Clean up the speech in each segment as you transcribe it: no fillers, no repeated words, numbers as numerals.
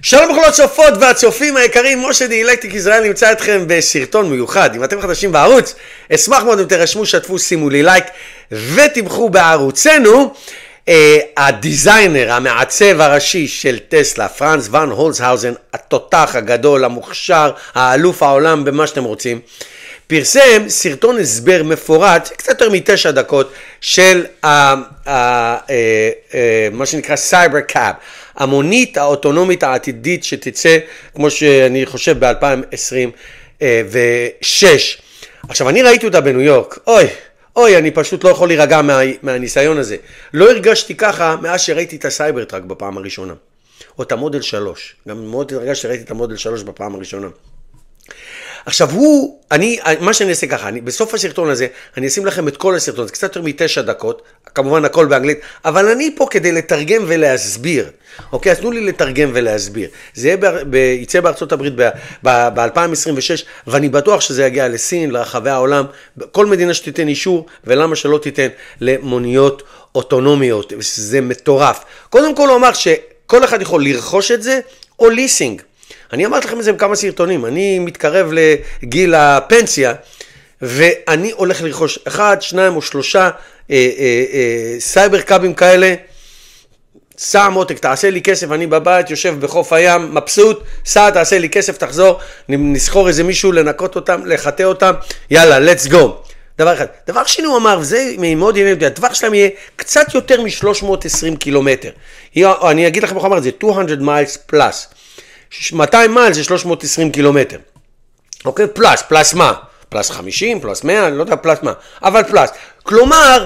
שלום לכל הצופות והצופים היקרים, משה דיאלקטיק ישראל נמצא אתכם בסרטון מיוחד. אם אתם חדשים בערוץ, אשמח מאוד אם תרשמו, שתפו, שימו לי לייק ותימכו בערוצנו. הדיזיינר, המעצב הראשי של טסלה, פרנץ הולצהאוזן, התותח הגדול, המוכשר, האלוף העולם במה שאתם רוצים, פרסם סרטון הסבר מפורט, קצת יותר מ9 דקות, של מה שנקרא Cybercab, המונית האוטונומית העתידית שתצא, כמו שאני חושב, ב-2026. עכשיו, אני ראיתי אותה בניו יורק, אוי, אני פשוט לא יכול להירגע מהניסיון הזה. לא הרגשתי ככה מאז שראיתי את הסייבר טראק בפעם הראשונה. או את המודל 3. גם מאוד הרגשתי שראיתי את המודל 3 בפעם הראשונה. עכשיו מה שאני אעשה ככה, בסוף הסרטון הזה, אני אשים לכם את כל הסרטון, זה קצת יותר מ9 דקות, כמובן הכל באנגלית, אבל אני פה כדי לתרגם ולהסביר, אוקיי? אז תנו לי לתרגם ולהסביר. זה יצא בארצות הברית ב-2026, ואני בטוח שזה יגיע לסין, לרחבי העולם, כל מדינה שתיתן אישור, ולמה שלא תיתן למוניות אוטונומיות, זה מטורף. קודם כל הוא אמר שכל אחד יכול לרכוש את זה, או ליסינג. אני אמרתי לכם את זה בכמה סרטונים, אני מתקרב לגיל הפנסיה, ואני הולך לרכוש 1, 2 או 3 סייברקאבים כאלה, סע מותק, תעשה לי כסף, אני בבית, יושב בחוף הים, מבסוט, סע, תעשה לי כסף, תחזור, נסחור איזה מישהו, לנקות אותם, לחטא אותם, יאללה, let's go. דבר אחד. דבר שני הוא אמר, וזה מאוד עניין אותי, הדבר שלהם יהיה קצת יותר מ-320 קילומטר. אני אגיד לכם איך אמר, זה 200 מיילס פלוס. 200 מייל זה 320 קילומטר. אוקיי? פלוס מה? פלוס 50, פלוס 100, אני לא יודע פלוס מה. אבל פלוס. כלומר,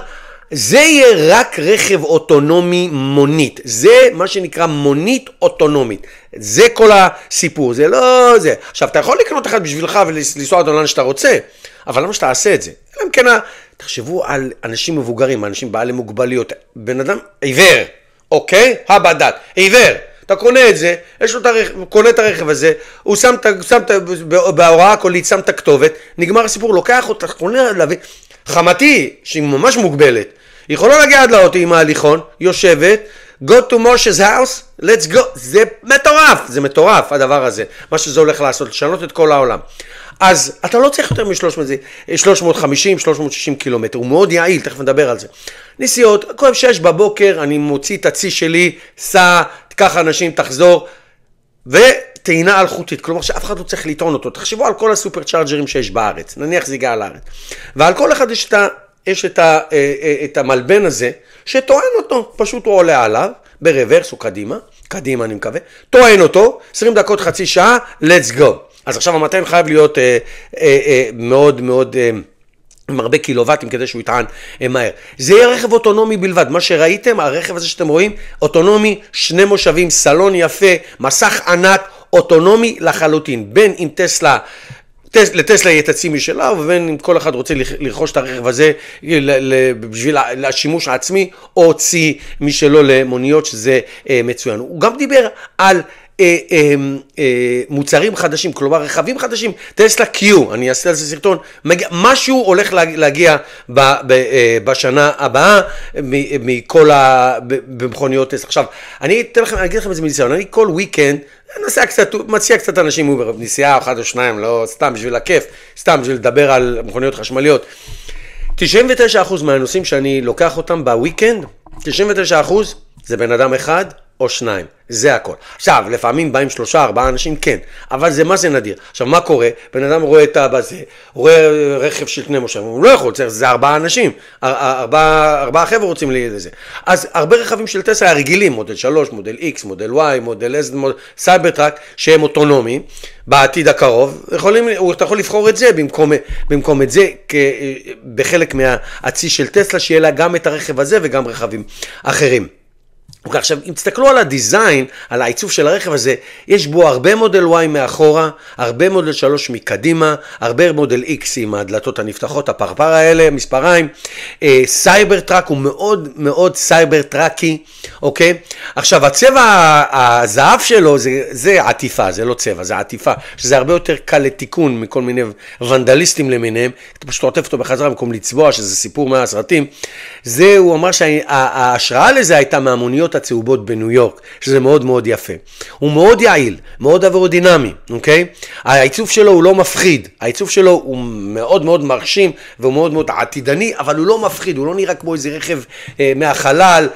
זה יהיה רק רכב אוטונומי מונית. זה מה שנקרא מונית אוטונומית. זה כל הסיפור. זה לא זה. עכשיו, אתה יכול לקנות אחד בשבילך ולנסוע עד לאן שאתה רוצה, אבל למה שאתה עושה את זה? אלא אם כן, תחשבו על אנשים מבוגרים, אנשים בעלי מוגבליות. בן אדם עיוור. אוקיי? הבדת. עיוור. אתה קונה את זה, יש לו את הרכב, קונה את הרכב הזה, הוא שם בהוראה הקולית, שם את הכתובת, נגמר הסיפור, לוקח אותה, קונה להביא, חמתי, שהיא ממש מוגבלת, יכולה להגיע עד לאוטו עם ההליכון, יושבת, go to Moshe's house, let's go, זה מטורף הדבר הזה, מה שזה הולך לעשות, לשנות את כל העולם. אז אתה לא צריך יותר מ-350, 360 קילומטר, הוא מאוד יעיל, תכף נדבר על זה. נסיעות, כל 6 בבוקר, אני מוציא את הצי שלי, סע, תיקח אנשים, תחזור, וטעינה אלחוטית, כלומר שאף אחד לא צריך לטעון אותו. תחשבו על כל הסופר צ'ארג'רים שיש בארץ, נניח זה הגיע על הארץ. ועל כל אחד יש את המלבן הזה, שטוען אותו, פשוט הוא עולה עליו, ברוורס או קדימה אני מקווה, טוען אותו, 20 דקות, חצי שעה, let's go. אז עכשיו המתן חייב להיות מאוד מאוד עם הרבה קילוואטים כדי שהוא יטען מהר. זה יהיה רכב אוטונומי בלבד. מה שראיתם, הרכב הזה שאתם רואים, אוטונומי, 2 מושבים, סלון יפה, מסך ענק, אוטונומי לחלוטין. בין אם לטסלה יהיה תציא משלה, ובין אם כל אחד רוצה לרכוש את הרכב הזה בשביל השימוש העצמי, או צי משלו למוניות, שזה מצוין. הוא גם דיבר על מוצרים חדשים, כלומר רכבים חדשים, טסלה Q, אני אעשה על זה סרטון, משהו הולך להגיע בשנה הבאה מכל במכוניות טסלה. עכשיו, אני אגיד לכם את זה מניסיון, אני כל וויקנד מציע קצת אנשים נסיעה 1 או 2, לא סתם בשביל הכיף, סתם בשביל לדבר על מכוניות חשמליות. 99% מהנושאים שאני לוקח אותם בוויקנד, 99% זה בן אדם אחד או 2, זה הכל. עכשיו, לפעמים באים 3-4 אנשים, כן, אבל מה זה נדיר? עכשיו, מה קורה? בן אדם רואה את הבזה, הוא רואה רכב של 2 מושבים, הוא לא יכול, זה 4 אנשים, 4 חבר'ה רוצים לזה. אז הרבה רכבים של טסלה הרגילים, מודל 3, מודל X, מודל Y, מודל S, סייבר טראק, שהם אוטונומיים, בעתיד הקרוב, אתה יכול לבחור את זה במקום את זה, בחלק מהצי של טסלה, שיהיה לה גם את הרכב הזה וגם רכבים אחרים. עכשיו, אם תסתכלו על הדיזיין, על העיצוב של הרכב הזה, יש בו הרבה מודל Y מאחורה, הרבה מודל 3 מקדימה, הרבה מודל X עם הדלתות הנפתחות, הפרפר האלה, מספריים. סייבר טראק הוא מאוד מאוד סייבר טראקי, אוקיי? עכשיו, הצבע הזהב שלו זה עטיפה, זה לא צבע, זה עטיפה, שזה הרבה יותר קל לתיקון מכל מיני ונדליסטים למיניהם, אתה פשוט עוטף אותו בחזרה במקום לצבוע, שזה סיפור מהסרטים. הוא אמר שההשראה לזה הייתה מהמוניות הצהובות בניו יורק, שזה מאוד מאוד יפה. הוא מאוד יעיל, מאוד אווירודינמי, אוקיי? העיצוב שלו הוא לא מפחיד, העיצוב שלו הוא מאוד מאוד מרשים והוא מאוד מאוד עתידני, אבל הוא לא מפחיד, הוא לא נראה כמו איזה רכב מהחלל,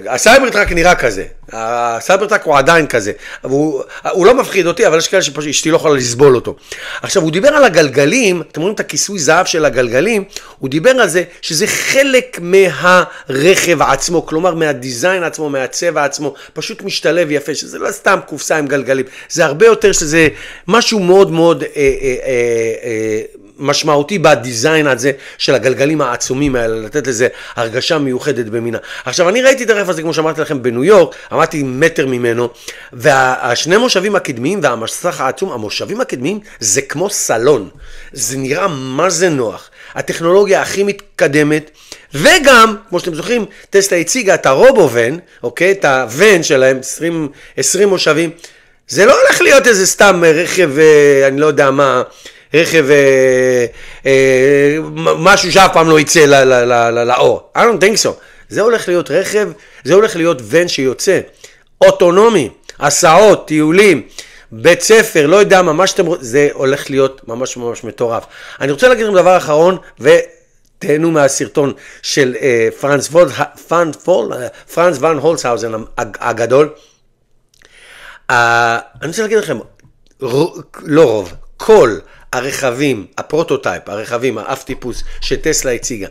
הסייברטראק נראה כזה, הסייברטראק הוא עדיין כזה, הוא לא מפחיד אותי, אבל יש כאלה שאשתי לא יכולה לסבול אותו. עכשיו, הוא דיבר על הגלגלים, אתם רואים את הכיסוי זהב של הגלגלים, הוא דיבר על זה שזה חלק מהרכב עצמו, כלומר מהדיזיין עצמו, מהצבע עצמו, פשוט משתלב יפה, שזה לא סתם קופסה עם גלגלים, זה הרבה יותר שזה משהו מאוד מאוד משמעותי בדיזיין הזה של הגלגלים העצומים האלה, לתת לזה הרגשה מיוחדת במינה. עכשיו, אני ראיתי את הרכב הזה, כמו שאמרתי לכם, בניו יורק, עמדתי מטר ממנו, והשני מושבים הקדמיים והמסך העצום, המושבים הקדמיים זה כמו סלון, זה נראה מה זה נוח, הטכנולוגיה הכי מתקדמת, וגם, כמו שאתם זוכרים, טסלה הציגה את הרובו-ון, אוקיי? את הוון שלהם, 20 מושבים, זה לא הולך להיות איזה סתם רכב, אני לא יודע מה, רכב, משהו שאף פעם לא יצא לאור. I don't think so. זה הולך להיות רכב, זה הולך להיות ון שיוצא, אוטונומי, הסעות, טיולים, בית ספר, לא יודע מה שאתם רוצים, זה הולך להיות ממש ממש מטורף. אני רוצה להגיד לכם דבר אחרון, תהנו מהסרטון של פרנץ ואן הולצהאוזן הגדול. אני רוצה להגיד לכם, לא רוב, כל הרכבים, הפרוטוטייפ, הרכבים, האף טיפוס שטסלה הציגה,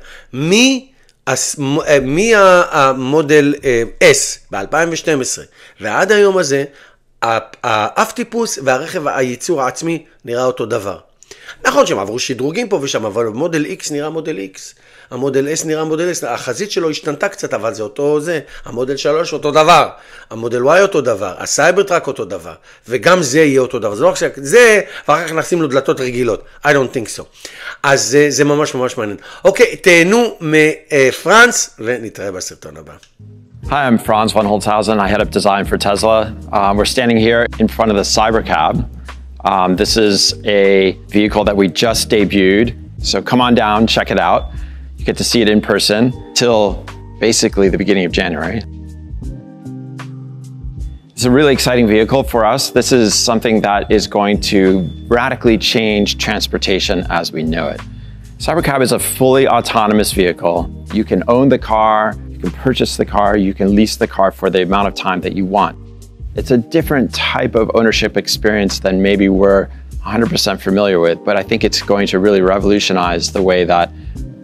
מהמודל S ב-2012 ועד היום הזה, האף טיפוס והרכב הייצור העצמי נראה אותו דבר. נכון שהם עברו שדרוגים פה ושם, אבל מודל X נראה מודל X, המודל S נראה מודל S, החזית שלו השתנתה קצת, אבל זה אותו זה, המודל 3 אותו דבר, המודל Y אותו דבר, הסייברטראק אותו דבר, וגם זה יהיה אותו דבר, זה לא עכשיו, זה, ואחר כך נשים לו דלתות רגילות, I don't think so. אז זה ממש ממש מעניין. אוקיי, תהנו מפרנץ, ונתראה בסרטון הבא. Hi, I'm Franz von Holtzhausen. I head up design for Tesla. We're standing here in front of the Cybercab. This is a vehicle that we just debuted, so come on down, check it out. You get to see it in person till basically the beginning of January. It's a really exciting vehicle for us. This is something that is going to radically change transportation as we know it. Cybercab is a fully autonomous vehicle. You can own the car, you can purchase the car, you can lease the car for the amount of time that you want. It's a different type of ownership experience than maybe we're 100% familiar with, but I think it's going to really revolutionize the way that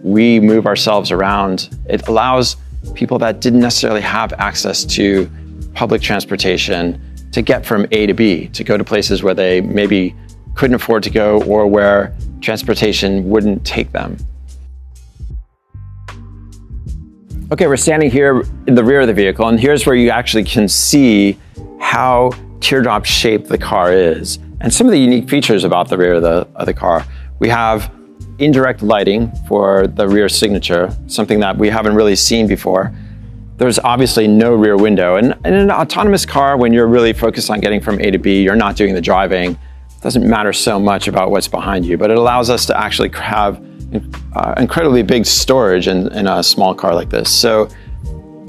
we move ourselves around. It allows people that didn't necessarily have access to public transportation to get from A to B, to go to places where they maybe couldn't afford to go or where transportation wouldn't take them. Okay, we're standing here in the rear of the vehicle, and here's where you actually can see how teardrop shaped the car is and some of the unique features about the rear of the car. We have indirect lighting for the rear signature, something that we haven't really seen before. There's obviously no rear window, and in an autonomous car, when you're really focused on getting from A to B, you're not doing the driving. It doesn't matter so much about what's behind you, but it allows us to actually have incredibly big storage in a small car like this. So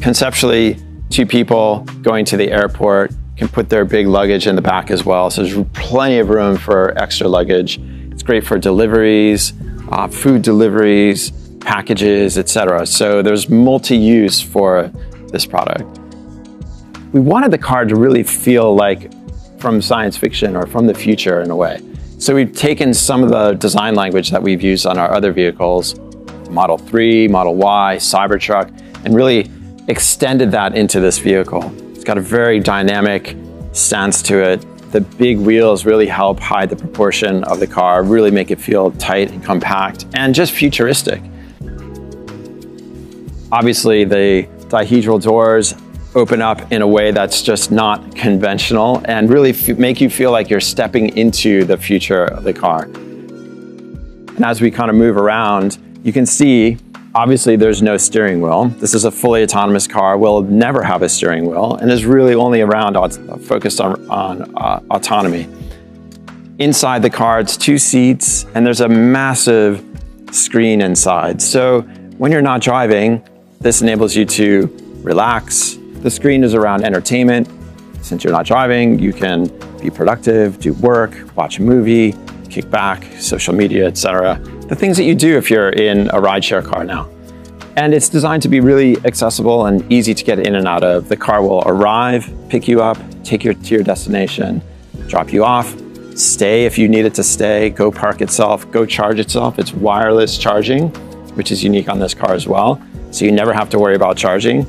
conceptually, two people going to the airport can put their big luggage in the back as well. So there's plenty of room for extra luggage. It's great for deliveries, food deliveries, packages, etc. So there's multi-use for this product. We wanted the car to really feel like from science fiction or from the future in a way. So we've taken some of the design language that we've used on our other vehicles, Model 3, Model Y, Cybertruck, and really extended that into this vehicle. It's got a very dynamic stance to it. The big wheels really help hide the proportion of the car, really make it feel tight and compact and just futuristic. Obviously, the dihedral doors open up in a way that's just not conventional and really make you feel like you're stepping into the future of the car. And as we kind of move around, you can see, obviously there's no steering wheel. This is a fully autonomous car, will never have a steering wheel, and is really only around focused on autonomy. Inside the car, it's 2 seats, and there's a massive screen inside. So when you're not driving, this enables you to relax, The screen is around entertainment. Since you're not driving, you can be productive, do work, watch a movie, kick back, social media, etc. The things that you do if you're in a rideshare car now. And it's designed to be really accessible and easy to get in and out of. The car will arrive, pick you up, take you to your destination, drop you off, stay if you need it to stay, go park itself, go charge itself. It's wireless charging, which is unique on this car as well. So you never have to worry about charging.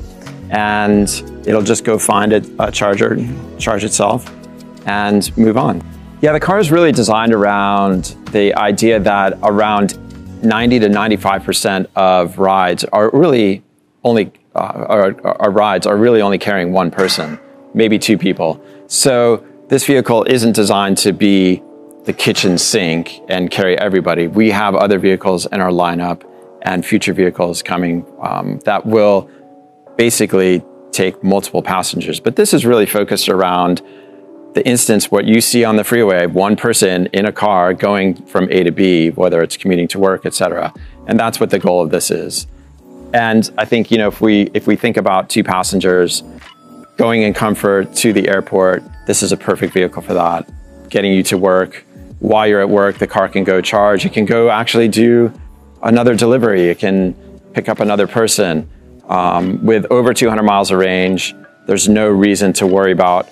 And it'll just go find a charger, charge itself, and move on. Yeah, the car is really designed around the idea that around 90 to 95% of rides are really only carrying one person, maybe two people. So this vehicle isn't designed to be the kitchen sink and carry everybody. We have other vehicles in our lineup and future vehicles coming that will basically take multiple passengers. But this is really focused around the instance, what you see on the freeway, one person in a car going from A to B, whether it's commuting to work, etc. And that's what the goal of this is. And I think, you know, if we think about two passengers going in comfort to the airport, this is a perfect vehicle for that. Getting you to work. While you're at work, the car can go charge. It can go actually do another delivery. It can pick up another person. With over 200 miles of range, there's no reason to worry about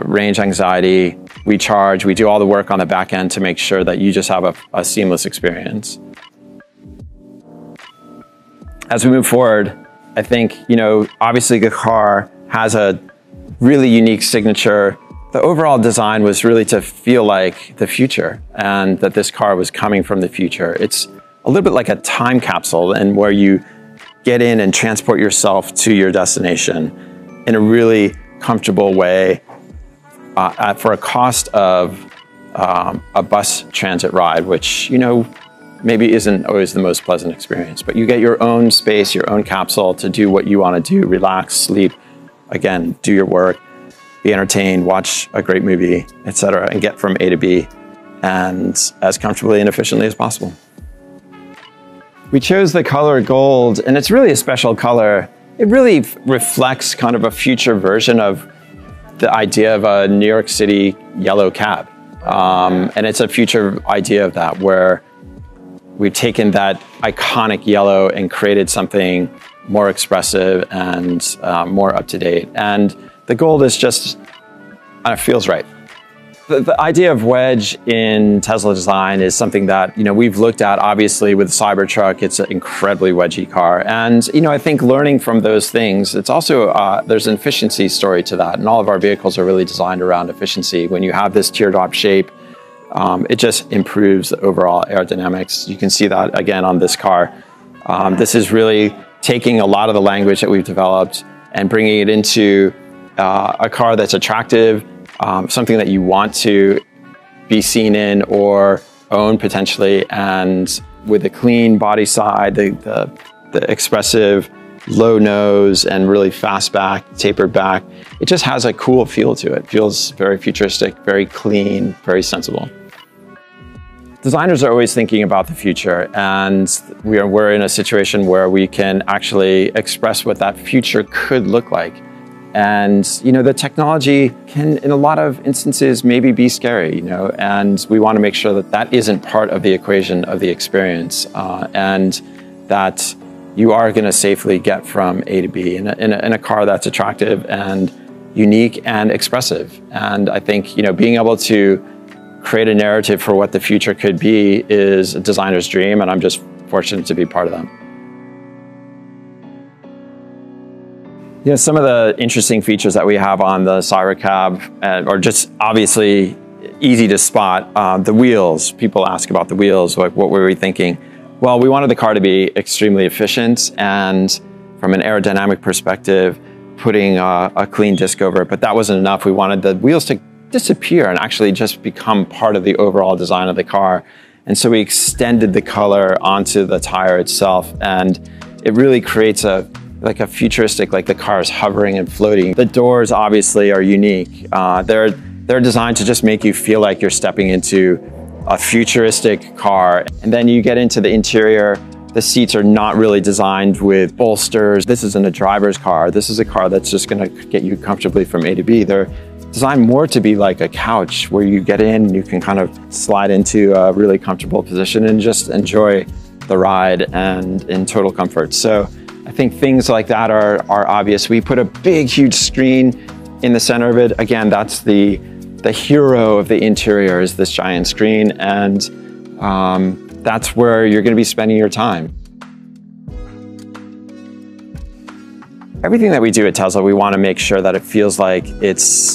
range anxiety. We charge, we do all the work on the back end to make sure that you just have a seamless experience. As we move forward, I think, you know, obviously the car has a really unique signature. The overall design was really to feel like the future and that this car was coming from the future. It's a little bit like a time capsule, and where you get in and transport yourself to your destination in a really comfortable way for a cost of a bus transit ride, which, you know, maybe isn't always the most pleasant experience, but you get your own space, your own capsule to do what you want to do, relax, sleep, again, do your work, be entertained, watch a great movie, etc., and get from A to B and as comfortably and efficiently as possible. We chose the color gold, and it's really a special color. It really reflects kind of a future version of the idea of a New York City yellow cab. And it's a future idea of that, where we've taken that iconic yellow and created something more expressive and more up-to-date. And the gold is just, it feels right. The idea of wedge in Tesla design is something that, you know, we've looked at. Obviously with the Cybertruck, it's an incredibly wedgy car. And, you know, I think learning from those things, it's also, there's an efficiency story to that. And all of our vehicles are really designed around efficiency. When you have this teardrop shape, it just improves the overall aerodynamics. You can see that again on this car. This is really taking a lot of the language that we've developed and bringing it into a car that's attractive, something that you want to be seen in or own potentially, and with a clean body side, the expressive low nose and really fast back, tapered back, it just has a cool feel to it. Feels very futuristic, very clean, very sensible. Designers are always thinking about the future, and we're in a situation where we can actually express what that future could look like. And, you know, the technology can, in a lot of instances, maybe be scary, you know, and we want to make sure that that isn't part of the equation of the experience, and that you are going to safely get from A to B in a car that's attractive and unique and expressive. And I think, you know, being able to create a narrative for what the future could be is a designer's dream, and I'm just fortunate to be part of that. You know, some of the interesting features that we have on the Cybercab are just obviously easy to spot. The wheels, people ask about the wheels, like what were we thinking? Well, we wanted the car to be extremely efficient, and from an aerodynamic perspective, putting a clean disc over it, but that wasn't enough. We wanted the wheels to disappear and actually just become part of the overall design of the car. And so we extended the color onto the tire itself, and it really creates like a futuristic, like the car is hovering and floating. The doors obviously are unique. They're designed to just make you feel like you're stepping into a futuristic car. And then you get into the interior, The seats are not really designed with bolsters. This isn't a driver's car. This is a car that's just gonna get you comfortably from A to B. They're designed more to be like a couch where you get in and you can kind of slide into a really comfortable position and just enjoy the ride and in total comfort. So I think things like that are obvious. We put a big, huge screen in the center of it. Again, that's the hero of the interior is this giant screen, and that's where you're going to be spending your time. Everything that we do at Tesla, we want to make sure that it feels like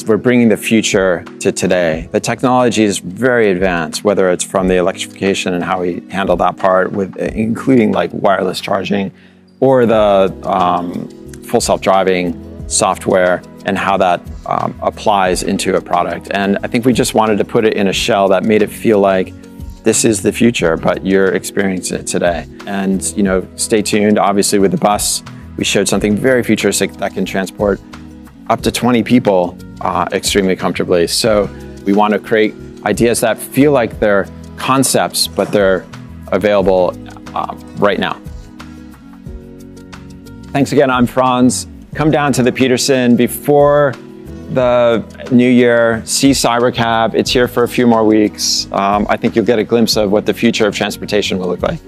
we're bringing the future to today. The technology is very advanced, whether it's from the electrification and how we handle that part, with including like wireless charging, or the full self-driving software and how that applies into a product. And I think we just wanted to put it in a shell that made it feel like this is the future, but you're experiencing it today. And stay tuned. Obviously, with the bus, we showed something very futuristic that can transport up to 20 people extremely comfortably. So we want to create ideas that feel like they're concepts, but they're available right now. Thanks again, I'm Franz. Come down to the Peterson before the new year, see Cybercab. It's here for a few more weeks. I think you'll get a glimpse of what the future of transportation will look like.